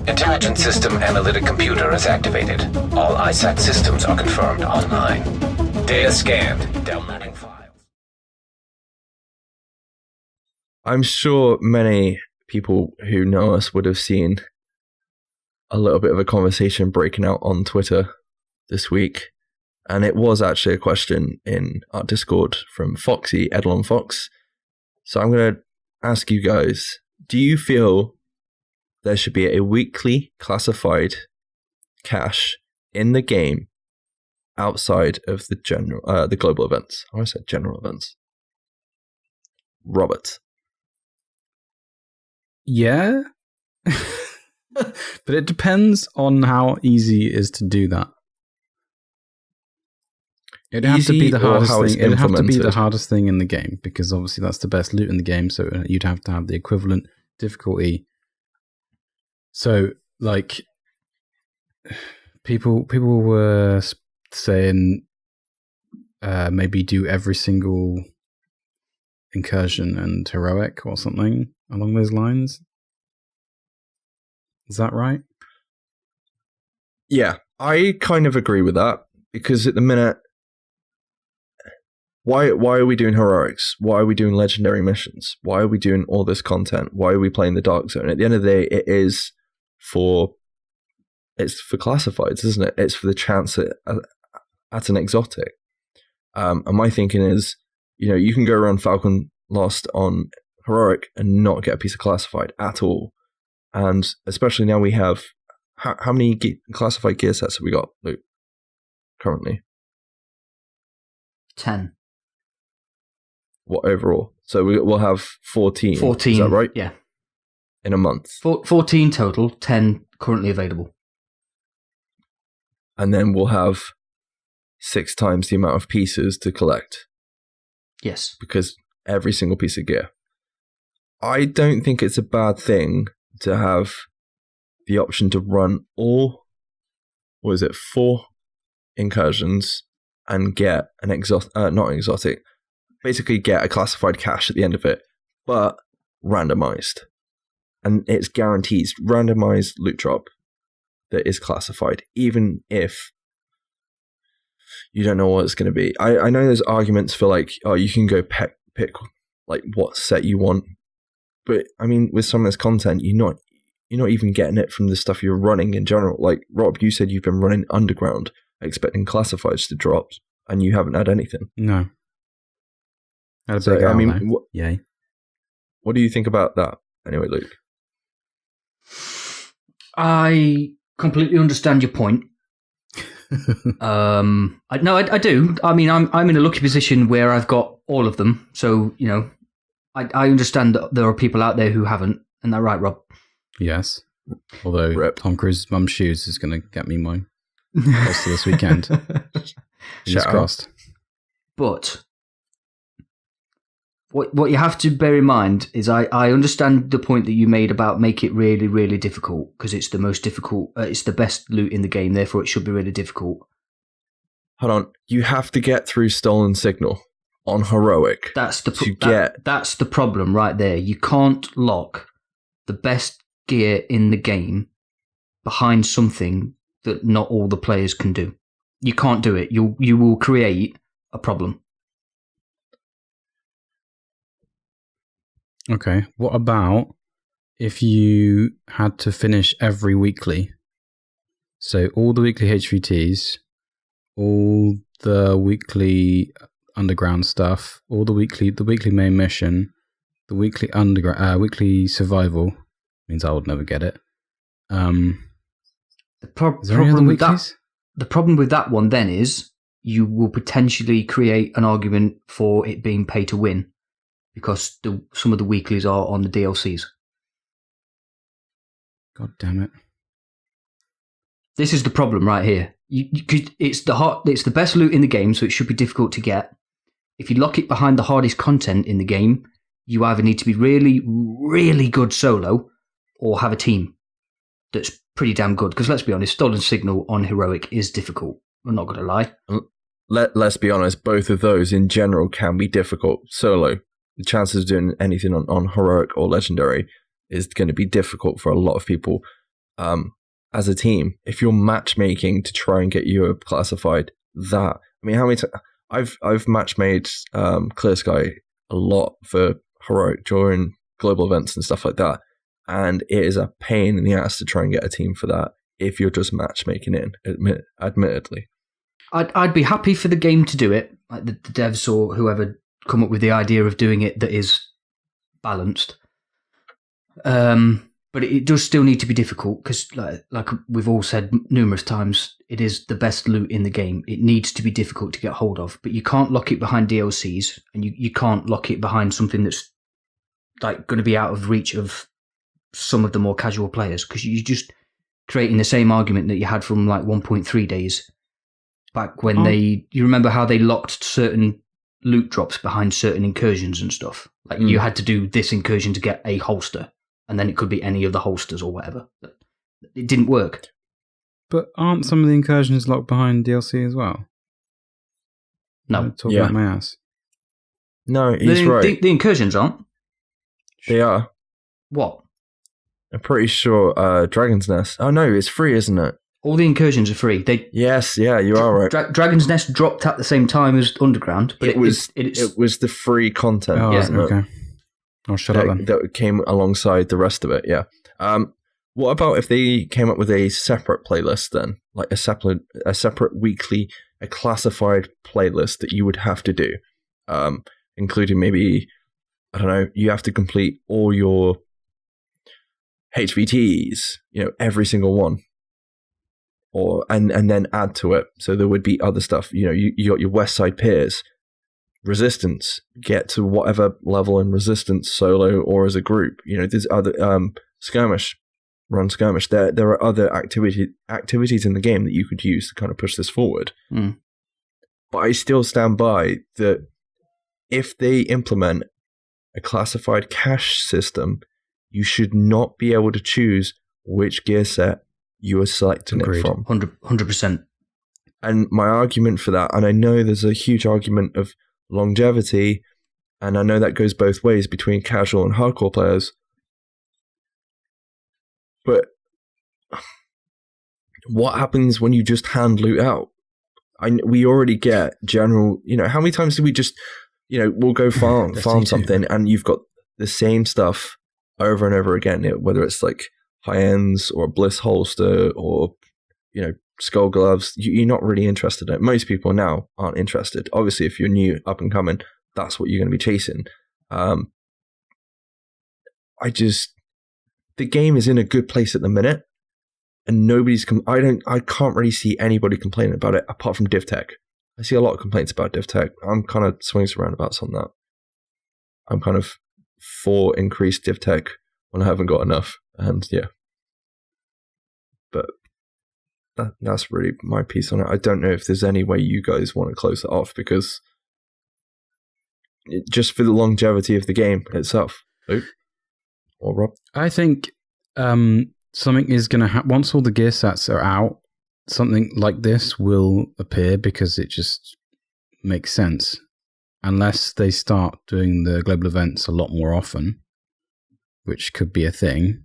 Intelligent System Analytic Computer is activated. All ISAC systems are confirmed online. Data scanned. Downloading files. I'm sure many people who know us would have seen a little bit of a conversation breaking out on Twitter this week. And it was actually a question in our Discord from Foxy, Edlon Fox. So I'm going to ask you guys, do you feel there should be a weekly classified cache in the game outside of the global events? I almost said general events. Robert. Yeah. But it depends on how easy it is to do that. It'd have to be the hardest thing. It'd have to be the hardest thing in the game, because obviously that's the best loot in the game, so you'd have to have the equivalent difficulty. So, like, people were saying maybe do every single incursion and heroic or something along those lines. Is that right? Yeah, I kind of agree with that, because at the minute, why are we doing heroics? Why are we doing legendary missions? Why are we doing all this content? Why are we playing the Dark Zone? At the end of the day, it's for classifieds, isn't it? It's for the chance at an exotic. And my thinking is, you can go around Falcon Lost on heroic and not get a piece of classified at all. And especially now we have, how many classified gear sets have we got, Luke, currently? 10. What overall? So we'll have 14. 14. Is that right? Yeah. In a month. 14 total, 10 currently available. And then we'll have 6 times the amount of pieces to collect. Yes. Because every single piece of gear. I don't think it's a bad thing to have the option to run 4 incursions and get an not exotic, basically get a classified cache at the end of it, but randomized. And it's guaranteed randomized loot drop that is classified, even if you don't know what it's going to be. I know there's arguments for like, oh, you can go pick like what set you want. But I mean, with some of this content, you're not even getting it from the stuff you're running in general. Like Rob, you said you've been running underground, expecting classifieds to drop, and you haven't had anything. No. So, I mean, yay. What do you think about that? Anyway, Luke. I completely understand your point. I do. I mean, I'm in a lucky position where I've got all of them. So, I understand that there are people out there who haven't. Isn't that right, Rob? Yes. Although Tom Cruise's mum's shoes is going to get me mine also this weekend. Fingers crossed. But what you have to bear in mind is I understand the point that you made about make it really, really difficult, because it's the most difficult. It's the best loot in the game, therefore it should be really difficult. Hold on. You have to get through Stolen Signal on heroic. That's the problem right there. You can't lock the best gear in the game behind something that not all the players can do. You can't do it. You will create a problem. Okay. What about if you had to finish every weekly? So all the weekly HVTs, all the weekly underground stuff, all the weekly main mission, the weekly weekly survival. Means I would never get it. The problem with that one then is you will potentially create an argument for it being pay to win, because some of the weeklies are on the DLCs. God damn it! This is the problem right here. It's the best loot in the game, so it should be difficult to get. If you lock it behind the hardest content in the game, you either need to be really, really good solo or have a team that's pretty damn good. Because let's be honest, Stolen Signal on heroic is difficult. I'm not going to lie. Let's be honest, both of those in general can be difficult solo. The chances of doing anything on heroic or legendary is going to be difficult for a lot of people as a team. If you're matchmaking to try and get you classified, that, I mean, how many I've match made Clear Sky a lot for Heroic during global events and stuff like that, and it is a pain in the ass to try and get a team for that if you're just matchmaking in, admittedly. I'd be happy for the game to do it, like the devs or whoever come up with the idea of doing it that is balanced. But it does still need to be difficult because, like we've all said numerous times, it is the best loot in the game. It needs to be difficult to get hold of, but you can't lock it behind DLCs, and you can't lock it behind something that's like going to be out of reach of some of the more casual players, because you're just creating the same argument that you had from like 1.3 days back when you remember how they locked certain loot drops behind certain incursions and stuff. Like you had to do this incursion to get a holster, and then it could be any of the holsters or whatever. It didn't work. But aren't some of the incursions locked behind DLC as well? No. Talk about my ass. No, he's right. The incursions aren't. They are. What? I'm pretty sure Dragon's Nest. Oh no, it's free, isn't it? All the incursions are free. Yes, yeah, you are right. Dragon's Nest dropped at the same time as Underground, but it was the free content. Oh, wasn't okay. it? I'll shut up then. That came alongside the rest of it. Yeah. What about if they came up with a separate playlist then, like a separate weekly, a classified playlist that you would have to do, including maybe, I don't know, you have to complete all your HVTs, every single one. And then add to it. So there would be other stuff. You got your West Side Peers, Resistance, get to whatever level in Resistance solo or as a group. There's other Skirmish, run Skirmish. There are other activities in the game that you could use to kind of push this forward. But I still stand by that if they implement a classified cash system, you should not be able to choose which gear set you are selecting it from. 100%. And my argument for that, and I know there's a huge argument of longevity, and I know that goes both ways between casual and hardcore players, but what happens when you just hand loot out? We already get general, how many times do we just, we'll go farm something, and you've got the same stuff over and over again, whether it's like high ends or a Bliss holster or skull gloves. You're not really interested in it. Most people now aren't interested. Obviously, if you're new, up and coming, that's what you're going to be chasing. The game is in a good place at the minute, and I can't really see anybody complaining about it apart from DivTech. I see a lot of complaints about DivTech. I'm kind of swings and roundabouts on that. I'm kind of for increased DivTech when I haven't got enough. And yeah, but that's really my piece on it. I don't know if there's any way you guys want to close it off, because just for the longevity of the game itself. Luke or Rob? I think something is going to happen once all the gear sets are out. Something like this will appear because it just makes sense, unless they start doing the global events a lot more often, which could be a thing.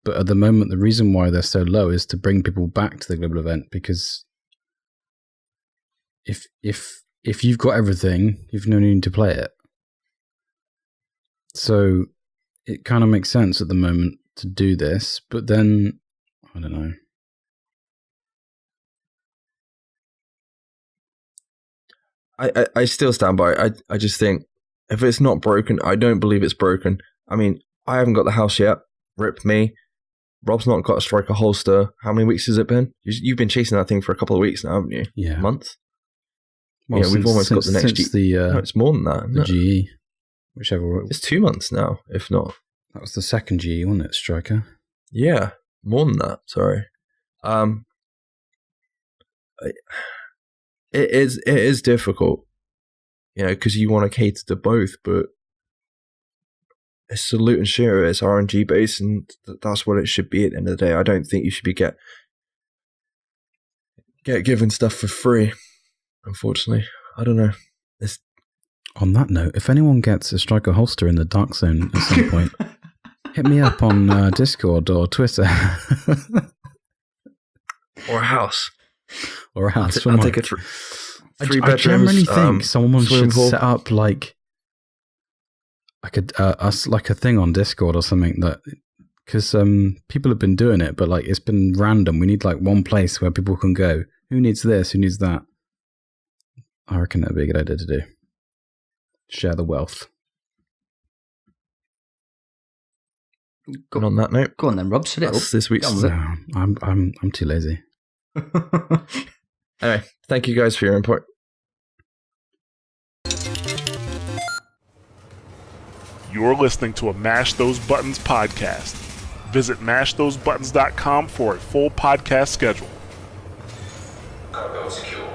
But at the moment, the reason why they're so low is to bring people back to the global event, because if you've got everything, you've no need to play it. So it kind of makes sense at the moment to do this, but then I don't know. I still stand by it. I just think if it's not broken, I don't believe it's broken. I mean, I haven't got the house yet. Rip me. Rob's not got a striker holster. How many weeks has it been? You've been chasing that thing for a couple of weeks now, haven't you? Yeah. Months? Well, we've almost got the next GE. No, it's more than that. The GE. Whichever. It's 2 months now, if not. That was the second GE, wasn't it, striker? Yeah, more than that. Sorry. It is difficult, because you want to cater to both, but it's salute and share. It's RNG based, and that's what it should be at the end of the day. I don't think you should be get given stuff for free. Unfortunately, I don't know. On that note, if anyone gets a striker holster in the dark zone at some point, hit me up on Discord or Twitter. Or a house. Or a house. I'll take it for 3 bedrooms. I generally think someone should pool. set up like a thing on Discord or something, that because people have been doing it, but like it's been random. We need like one place where people can go. Who needs this? Who needs that? I reckon that'd be a good idea to do. Share the wealth. And on that note, Go on then, Rob. Set it up. that's this week's. I'm too lazy. Anyway, thank you guys for your input. You're listening to a Mash Those Buttons podcast. Visit mashthosebuttons.com for a full podcast schedule. Cargo secure.